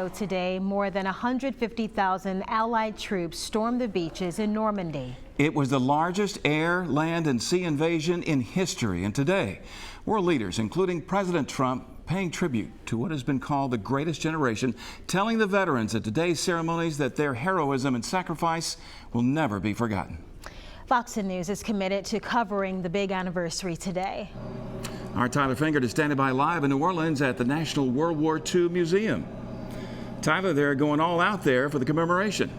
Today, more than 150,000 Allied troops stormed the beaches in Normandy. It was the largest air, land, and sea invasion in history, and today, world leaders, including President Trump, paying tribute to what has been called the greatest generation, telling the veterans at today's ceremonies that their heroism and sacrifice will never be forgotten. Fox News is committed to covering the big anniversary today. Our Tyler Fingert is standing by live in New Orleans at the National World War II Museum. Tyler, they're going all out there for the commemoration.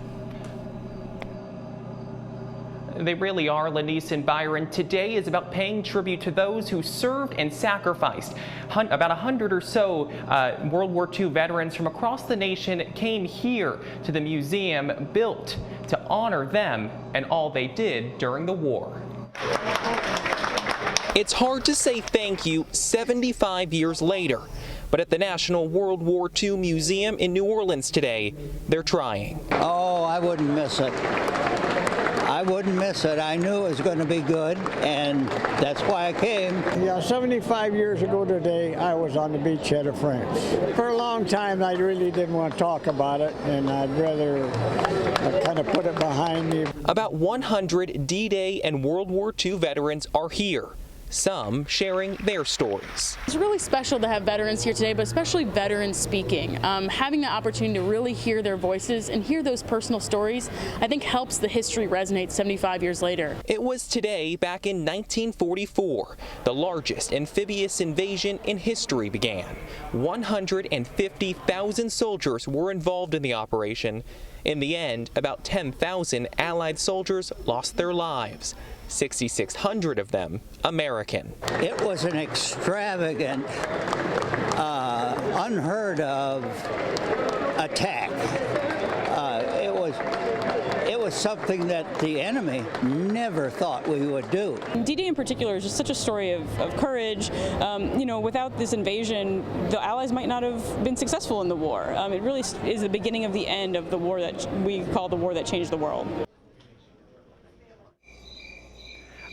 They really are, Lenise and Byron. Today is about paying tribute to those who served and sacrificed. About 100 or so World War II veterans from across the nation came here to the museum built to honor them and all they did during the war. It's hard to say thank you 75 years later, but at the National World War II Museum in New Orleans today, they're trying. Oh, I wouldn't miss it. I wouldn't miss it. I knew it was going to be good, and that's why I came. Yeah, 75 years ago today, I was on the beachhead of France. For a long time, I really didn't want to talk about it, and I'd rather kind of put it behind me. About 100 D-Day and World War II veterans are here, some sharing their stories. It's really special to have veterans here today, but especially veterans speaking. Having the opportunity to really hear their voices and hear those personal stories, I think helps the history resonate 75 years later. It was today back in 1944, the largest amphibious invasion in history began. 150,000 soldiers were involved in the operation. In the end, about 10,000 Allied soldiers lost their lives. 6,600 of them American. It was an extravagant, unheard of attack. It was something that the enemy never thought we would do. D-Day in particular is just such a story of courage. You know, without this invasion, the Allies might not have been successful in the war. It really is the beginning of the end of the war that we call the war that changed the world.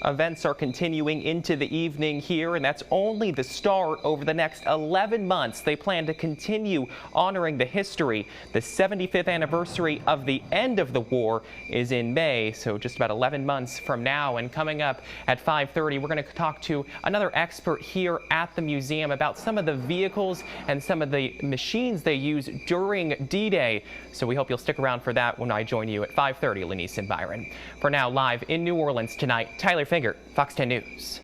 Events are continuing into the evening here, and that's only the start. Over the next 11 months, they plan to continue honoring the history. The 75th anniversary of the end of the war is in May, so just about 11 months from now. And coming up at 5:30, we're going to talk to another expert here at the museum about some of the vehicles and some of the machines they use during D-Day. So we hope you'll stick around for that when I join you at 5:30, Lenise and Byron. For now, live in New Orleans tonight, Tyler Fingert, Fox 10 News.